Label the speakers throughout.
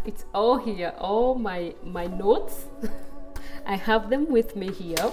Speaker 1: It's all here, all my notes. I have them with me here.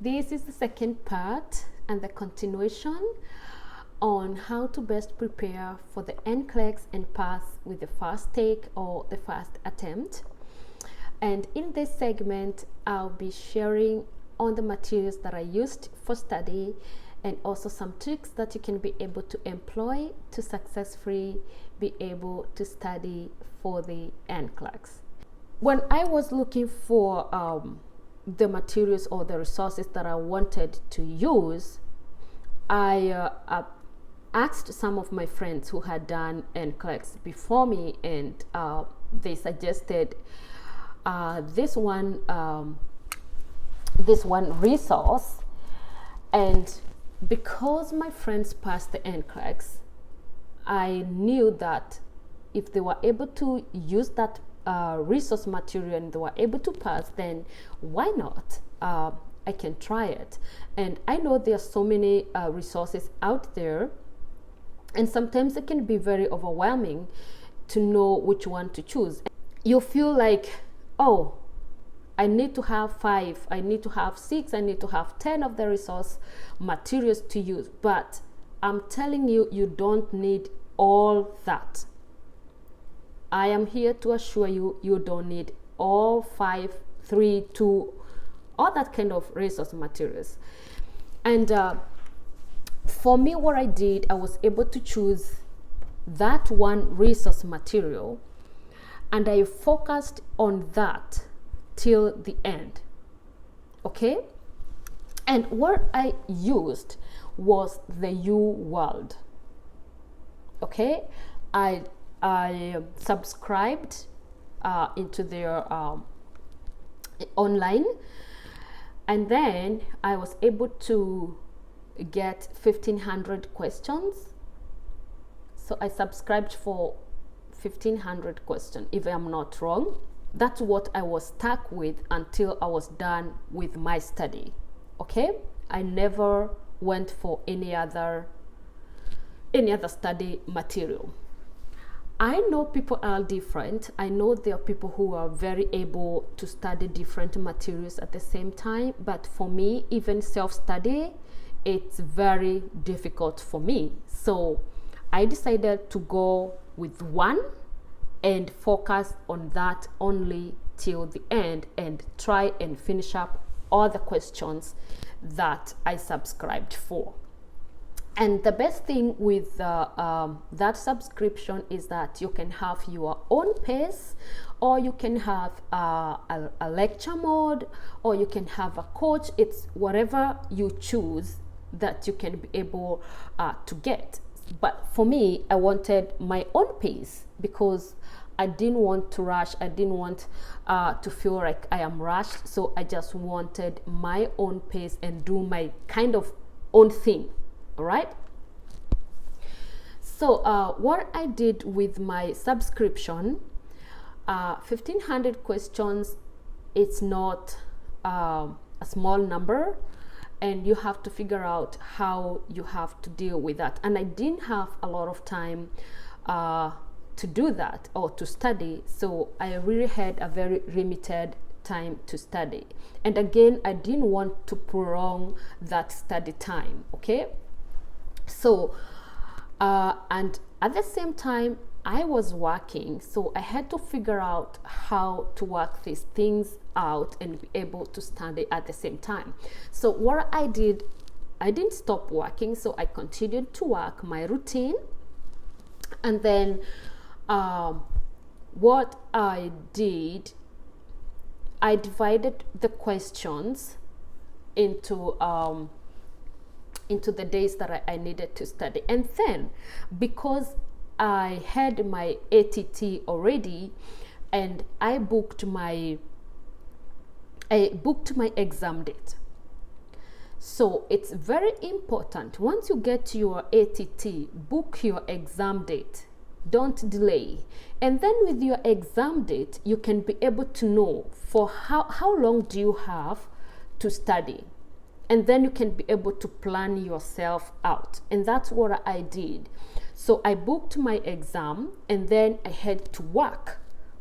Speaker 1: This is the second part and the continuation on how to best prepare for the NCLEX and pass with the first take or the first attempt. And in this segment, I'll be sharing on the materials that I used for study and also some tricks that you can be able to employ to successfully be able to study for the NCLEX. When I was looking for the materials or the resources that I wanted to use, I asked some of my friends who had done NCLEX before me, and they suggested this one resource. And because my friends passed the NCLEX, I knew that if they were able to use that resource material and they were able to pass, then why not? I can try it. And I know there are so many resources out there, and sometimes it can be very overwhelming to know which one to choose. You feel like, oh, I need to have 5, I need to have 6, I need to have 10 of the resource materials to use. But I'm telling you, you don't need all that. I am here to assure you, you don't need all 5, 3, 2, all that kind of resource materials. And for me, what I did, I was able to choose that one resource material, and I focused on that till the end. Okay? And what I used was the UWorld. Okay? I subscribed into their online, and then I was able to get 1,500 questions. So I subscribed for 1,500 questions, if I'm not wrong. That's what I was stuck with until I was done with my study. Okay? I never went for any other study material. I know people are different. I know there are people who are very able to study different materials at the same time, but for me, even self-study, it's very difficult for me. So I decided to go with one and focus on that only till the end and try and finish up all the questions that I subscribed for. And the best thing with that subscription is that you can have your own pace, or you can have a lecture mode, or you can have a coach. It's whatever you choose that you can be able to get. But for me, I wanted my own pace because I didn't want to rush. I didn't want to feel like I am rushed. So I just wanted my own pace and do my kind of own thing. All right. So what I did with my subscription, 1,500 questions, it's not a small number, and you have to figure out how you have to deal with that. And I didn't have a lot of time to do that or to study, so I really had a very limited time to study. And again, I didn't want to prolong that study time. Okay, so and at the same time I was working, so I had to figure out how to work these things out and be able to study at the same time. So what I did, I didn't stop working, so I continued to work my routine. And then what I did, I divided the questions into the days that I needed to study. And then because I had my ATT already, and I booked my exam date. So it's very important, once you get your ATT, book your exam date. Don't delay. And then with your exam date, you can be able to know for how long do you have to study. and then you can be able to plan yourself out. And that's what I did. So I booked my exam, and then I had to work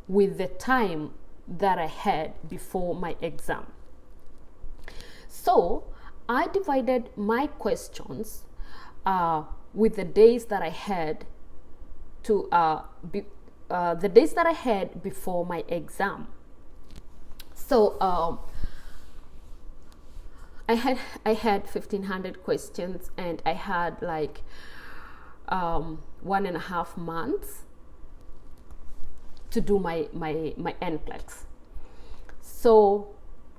Speaker 1: with the time that I had before my exam. So I divided my questions with the days that I had to the days that I had before my exam. So I had 1,500 questions, and I had like 1.5 months to do my NCLEX. So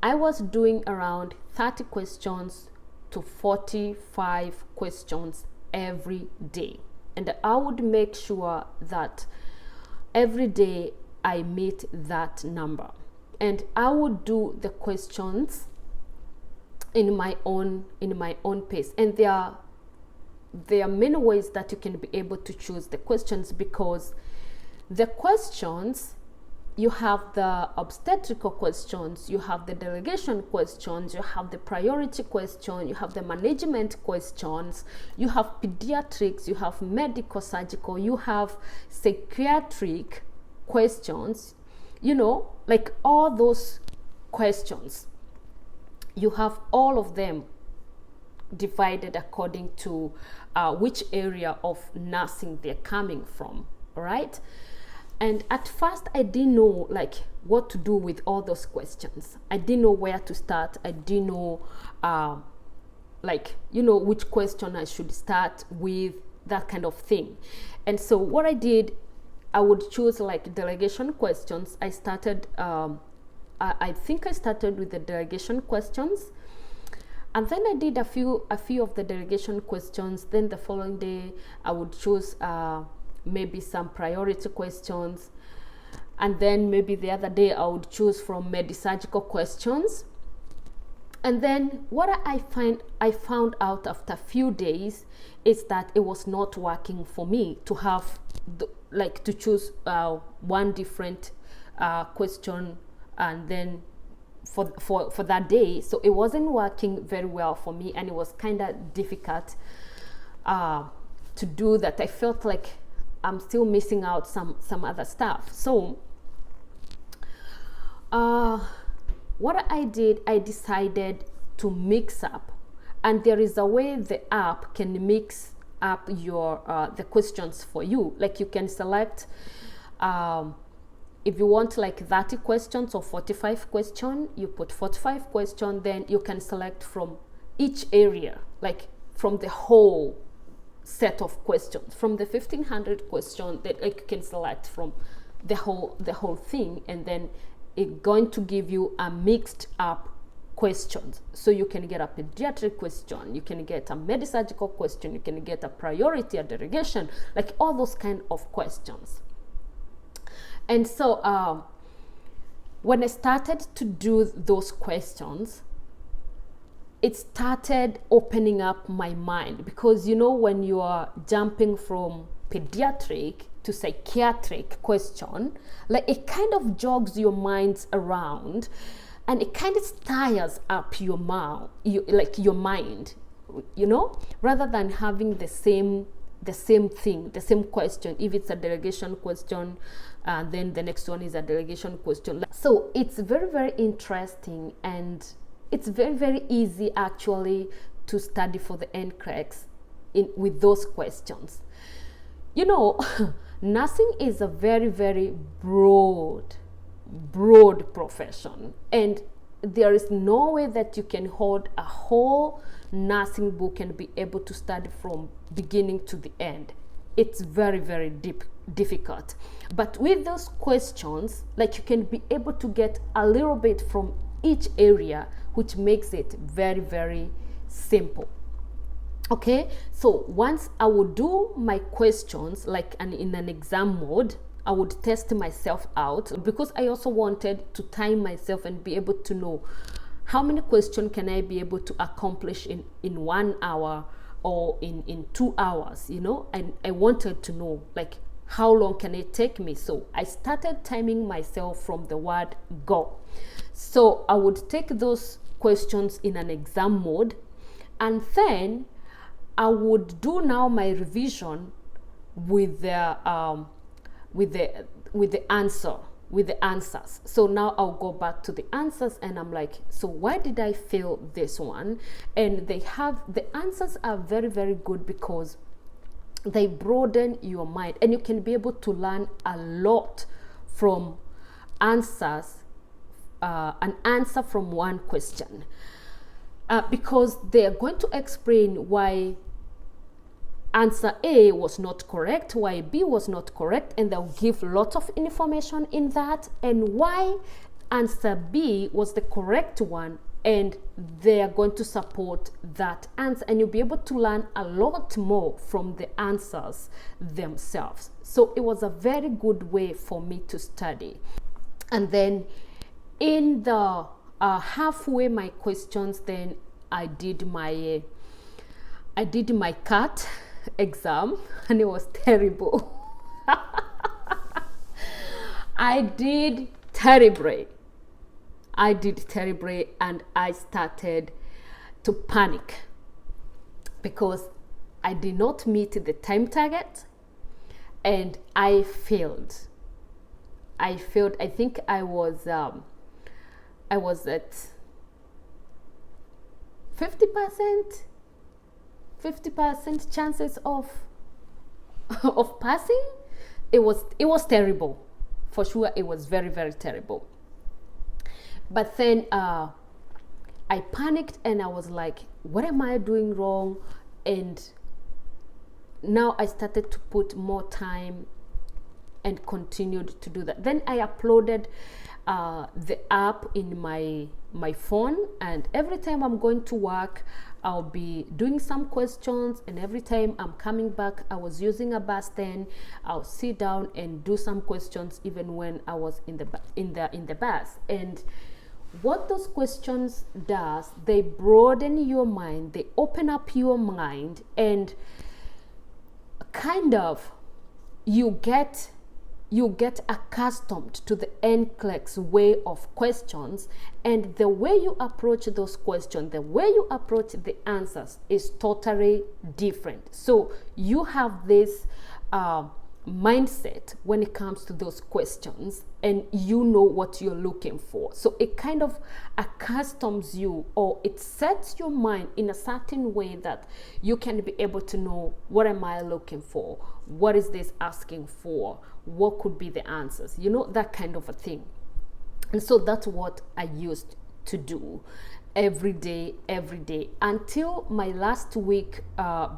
Speaker 1: I was doing around 30 questions to 45 questions every day, and I would make sure that every day I meet that number, and I would do the questions in my own pace. And there are many ways that you can be able to choose the questions, because the questions, you have the obstetrical questions, you have the delegation questions, you have the priority question, you have the management questions, you have pediatrics, you have medical surgical, you have psychiatric questions, like all those questions. You have all of them divided according to which area of nursing they're coming from, all right? And at first I didn't know like what to do with all those questions. I didn't know where to start. I didn't know which question I should start with, that kind of thing. And so what I did, I would choose like delegation questions. I started I think I started with the delegation questions, and then I did a few of the delegation questions. Then the following day I would choose maybe some priority questions, and then maybe the other day I would choose from surgical questions. And then what I found out after a few days is that it was not working for me to have to choose one different question and then for that day. So it wasn't working very well for me, and it was kind of difficult to do that. I felt like I'm still missing out some other stuff. So what I did, I decided to mix up, and there is a way the app can mix up your the questions for you. Like you can select if you want like 30 questions or 45 questions, you put 45 questions, then you can select from each area, like from the whole set of questions, from the 1,500 questions that you can select from the whole thing, and then it's going to give you a mixed up questions. So you can get a pediatric question, you can get a medical question, you can get a priority, a delegation, like all those kind of questions. And so when I started to do those questions, it started opening up my mind, because when you are jumping from pediatric to psychiatric question, like it kind of jogs your minds around, and it kind of stirs up your mind, rather than having the same thing, the same question. If it's a delegation question, then the next one is a delegation question. So it's very, very interesting, and it's very, very easy actually to study for the NCLEX with those questions. Nursing is a very, very broad profession, and there is no way that you can hold a whole nursing book and be able to study from beginning to the end. It's very, very difficult. But with those questions, like you can be able to get a little bit from each area, which makes it very, very simple. Okay, so once I would do my questions like in an exam mode, I would test myself out, because I also wanted to time myself and be able to know how many questions can I be able to accomplish in 1 hour or in 2 hours, and I wanted to know like how long can it take me. So I started timing myself from the word go. So I would take those questions in an exam mode, and then I would do now my revision with the answers. So now I'll go back to the answers, and I'm like, so why did I fail this one? And the answers are very, very good because they broaden your mind, and you can be able to learn a lot from answers, an answer from one question, because they are going to explain why answer A was not correct, why B was not correct, and they'll give lots of information in that, and why answer B was the correct one, and they are going to support that answer, and you'll be able to learn a lot more from the answers themselves. So it was a very good way for me to study. And then in the halfway my questions, then I did my CAT exam, and it was terrible. I did terribly, and I started to panic because I did not meet the time target, and I failed. I think I was at 50% chances of passing. It was terrible, for sure. It was very, very terrible. But then I panicked, and I was like, what am I doing wrong? And now I started to put more time and continued to do that. Then I uploaded the app in my phone, and every time I'm going to work, I'll be doing some questions, and every time I'm coming back, I was using a bus. Then I'll sit down and do some questions, even when I was in the bus. And what those questions does, they broaden your mind, they open up your mind, and kind of you get accustomed to the NCLEX way of questions, and the way you approach those questions, the way you approach the answers is totally different. So you have this mindset when it comes to those questions, and you know what you're looking for. So it kind of accustoms you, or it sets your mind in a certain way that you can be able to know, what am I looking for? What is this asking for? What could be the answers? You know, that kind of a thing. And so that's what I used to do every day, until my last week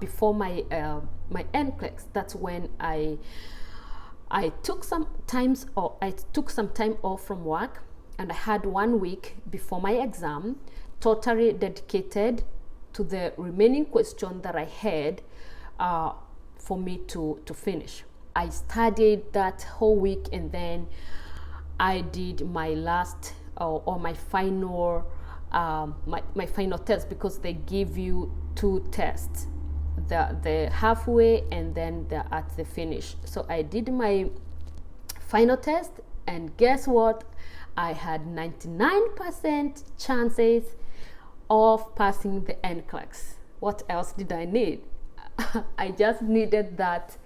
Speaker 1: before my NCLEX. That's when I took some time off from work, and I had 1 week before my exam, totally dedicated to the remaining question that I had for me to finish. I studied that whole week, and then I did my last or my final my final test, because they give you 2 tests, the halfway and then at the finish. So I did my final test, and guess what? I had 99% chances of passing the NCLEX. What else did I need? I just needed that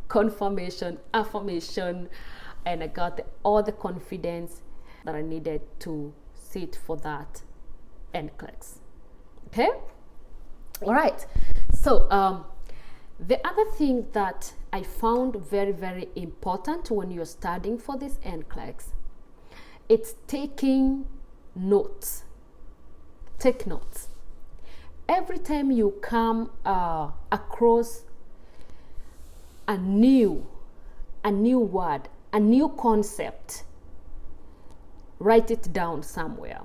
Speaker 1: confirmation, affirmation, and I got all the confidence that I needed to sit for that NCLEX. Okay? All right. So the other thing that I found very, very important when you're studying for this NCLEX, it's taking notes. Take notes. Every time you come across a new word, a new concept, write it down somewhere.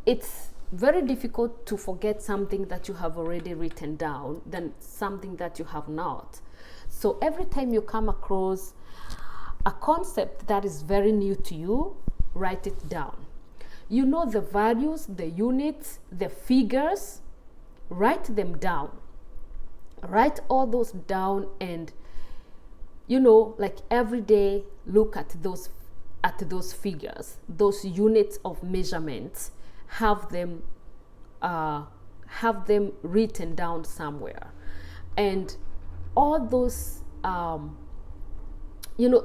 Speaker 1: It's very difficult to forget something that you have already written down than something that you have not. So every time you come across a concept that is very new to you, write it down. You know the values, the units, the figures, write them down. Write all those down, and like every day, look at those figures, those units of measurements. have them written down somewhere. And all those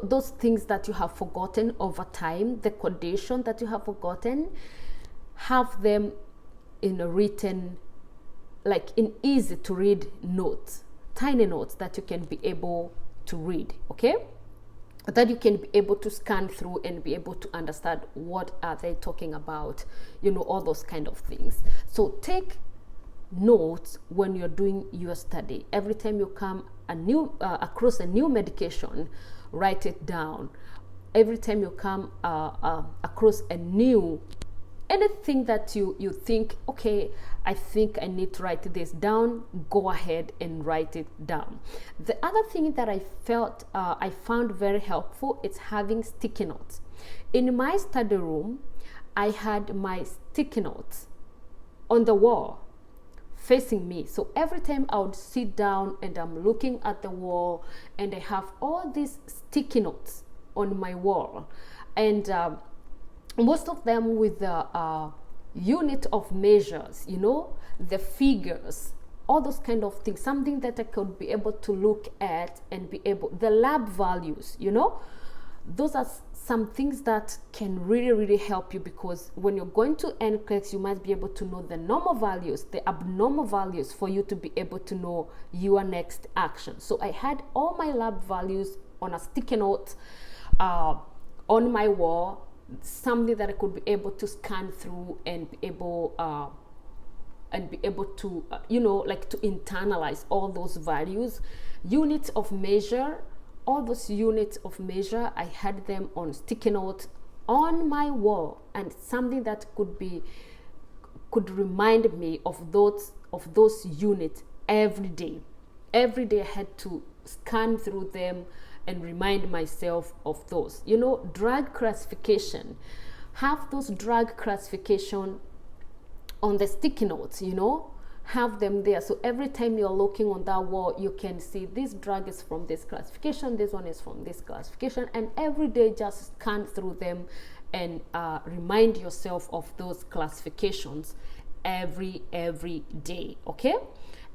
Speaker 1: those things that you have forgotten over time, the condition that you have forgotten, have them in a written, like in easy to read notes, tiny notes that you can be able to read, okay? That you can be able to scan through and be able to understand what are they talking about, all those kind of things. So take notes when you're doing your study. Every time you come across a new medication, write it down. Every time you come across anything that you think, okay, I think I need to write this down, go ahead and write it down. The other thing that I found very helpful is having sticky notes. In my study room, I had my sticky notes on the wall facing me. So every time I would sit down and I'm looking at the wall, and I have all these sticky notes on my wall, and most of them with the unit of measures, the figures, all those kind of things, something that I could be able to look at and the lab values, those are some things that can really, really help you, because when you're going to NCLEX, you must be able to know the normal values, the abnormal values, for you to be able to know your next action. So I had all my lab values on a sticky note on my wall, something that I could be able to scan through and be able to like to internalize all those values, units of measure. All those units of measure, I had them on sticky notes on my wall, and something that could remind me of those units every day. Every day I had to scan through them and remind myself of those. Drug classification. Have those drug classification on the sticky notes, have them there. So every time you're looking on that wall, you can see this drug is from this classification, this one is from this classification, and every day just scan through them and remind yourself of those classifications every day, okay?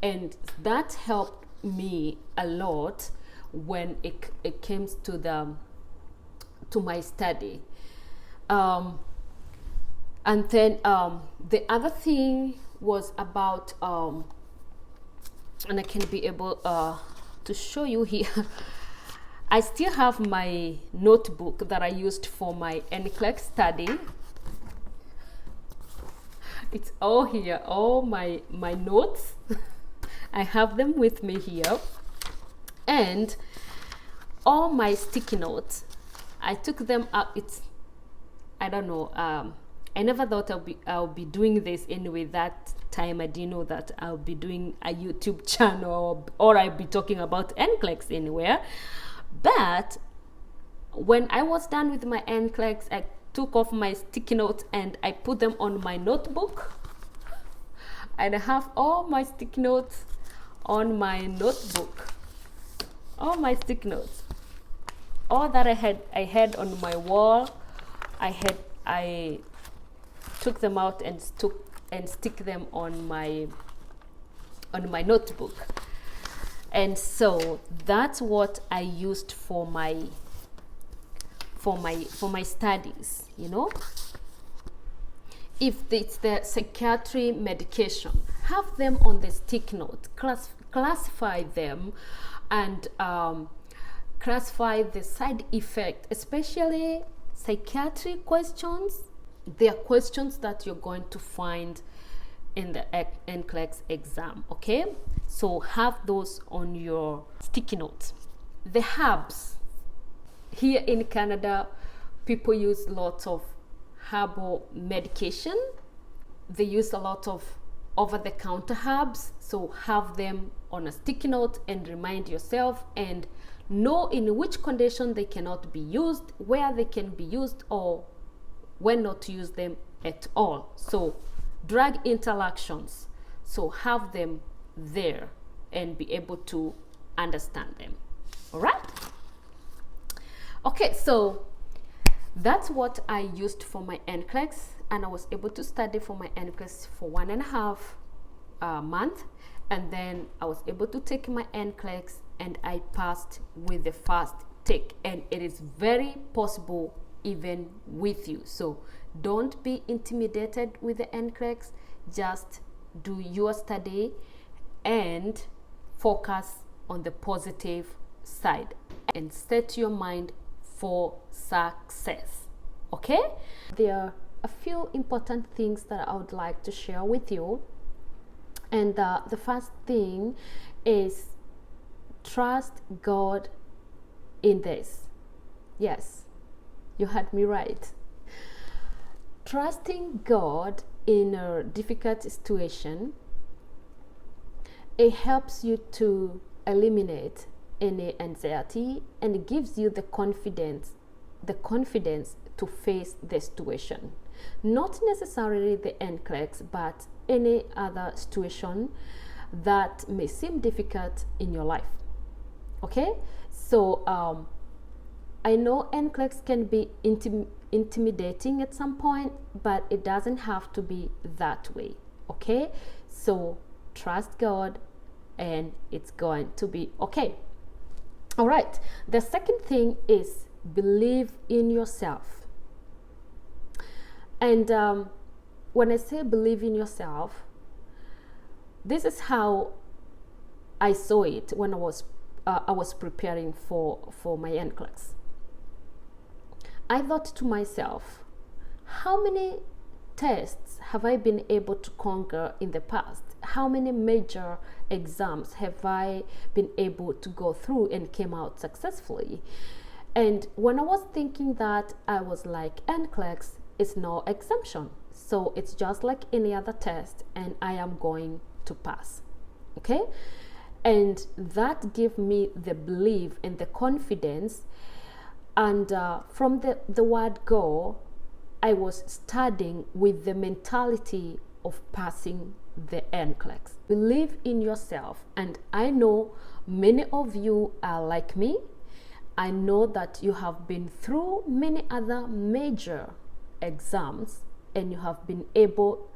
Speaker 1: And that helped me a lot when it came to my study. And then the other thing was about and I can be able to show you here. I still have my notebook that I used for my NCLEX study. It's all here, all my notes. I have them with me here, and all my sticky notes, I took them out. I don't know, I never thought I'll be doing this anyway. That time I didn't know that I'll be doing a YouTube channel or I'll be talking about NCLEX anywhere. But when I was done with my NCLEX, I took off my sticky notes and I put them on my notebook. And I have all my sticky notes on my notebook. All my sticky notes. All that I had on my wall, I took them out and stick them on my notebook. And so that's what I used for my studies, If it's the psychiatry medication, have them on the stick note, classify them, and classify the side effect, especially psychiatry questions. They are questions that you're going to find in the NCLEX exam, okay? So have those on your sticky notes. The herbs. Here in Canada, people use lots of herbal medication. They use a lot of over-the-counter herbs. So have them on a sticky note and remind yourself, and know in which condition they cannot be used, where they can be used, or when not to use them at all. So drug interactions, so have them there and be able to understand them. All right? Okay, so that's what I used for my NCLEX. and I was able to study for my NCLEX for 1.5 month, and then I was able to take my NCLEX and I passed with the first take. And it is very possible even with you. So don't be intimidated with the NCLEX. Just do your study and focus on the positive side and set your mind for success. Okay? There are a few important things that I would like to share with you. And the first thing is trust God in this. Yes, you had me right. Trusting God in a difficult situation, it helps you to eliminate any anxiety and it gives you the confidence to face the situation. Not necessarily the NCLEX, but any other situation that may seem difficult in your life. Okay, so I know NCLEX can be intimidating at some point, but it doesn't have to be that way. Okay, so trust God and it's going to be okay. All right, the second thing is believe in yourself. And when I say believe in yourself, this is how I saw it when I was preparing for my NCLEX. I thought to myself, how many tests have I been able to conquer in the past? How many major exams have I been able to go through and came out successfully? And when I was thinking that, I was like, NCLEX is no exemption. So it's just like any other test and I am going to pass. Okay? And that gave me the belief and the confidence. And from the word go, I was studying with the mentality of passing the NCLEX. Believe in yourself. And I know many of you are like me. I know that you have been through many other major exams and you have been able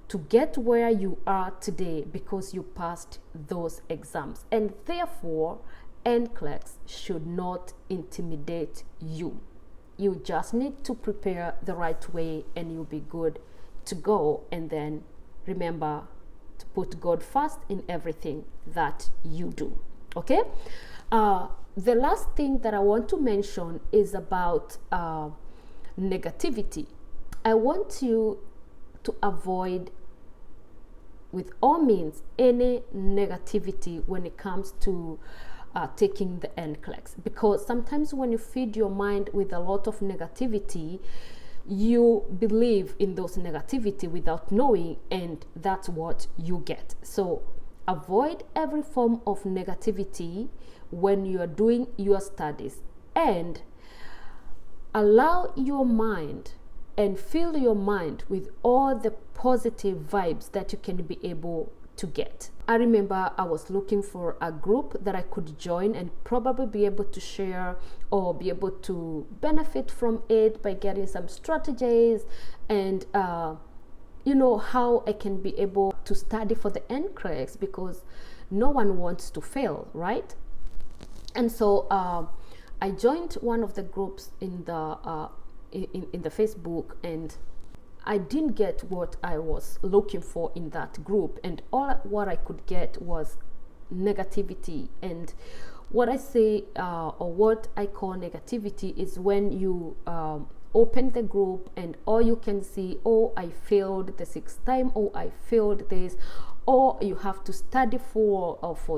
Speaker 1: to get where you are today because you passed those exams. And therefore, NCLEX should not intimidate you. You just need to prepare the right way and you'll be good to go. And then remember to put God first in everything that you do. Okay? The last thing that I want to mention is about negativity. I want you to avoid, with all means, any negativity when it comes to taking the NCLEX, because sometimes when you feed your mind with a lot of negativity, you believe in those negativity without knowing, and that's what you get. So avoid every form of negativity when you are doing your studies, and allow your mind and fill your mind with all the positive vibes that you can be able to get. I remember I was looking for a group that I could join and probably be able to share or be able to benefit from it by getting some strategies and how I can be able to study for the NCLEX, because no one wants to fail, right? And so I joined one of the groups in the Facebook, and I didn't get what I was looking for in that group, and all what I could get was negativity. And what I say or what I call negativity is when you open the group and all you can see, oh, I failed the 6th time, oh, I failed this, or you have to study for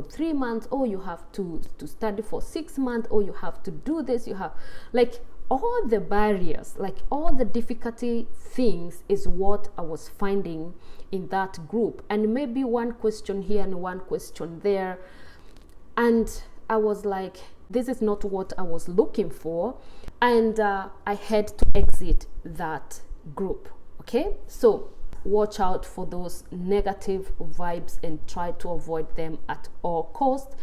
Speaker 1: 3 months, or you have to study for 6 months, or you have to do this, you have like all the barriers, like all the difficulty things is what I was finding in that group. And maybe one question here and one question there, and I was like, this is not what I was looking for, and I had to exit that group. Okay, so watch out for those negative vibes and try to avoid them at all costs,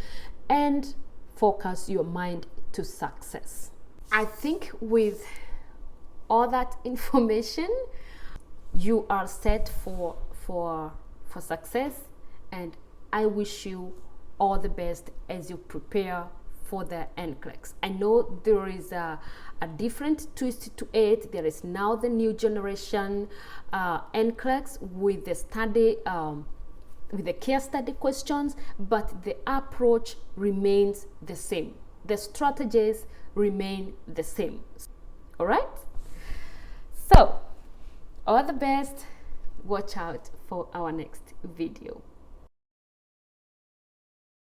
Speaker 1: and focus your mind to success. I think with all that information, you are set for success, and I wish you all the best as you prepare for the NCLEX. I know there is a different twist to it. There is now the new generation NCLEX with the study with the case study questions, but the approach remains the same. The strategies remain the same. All right? So, all the best. Watch out for our next video.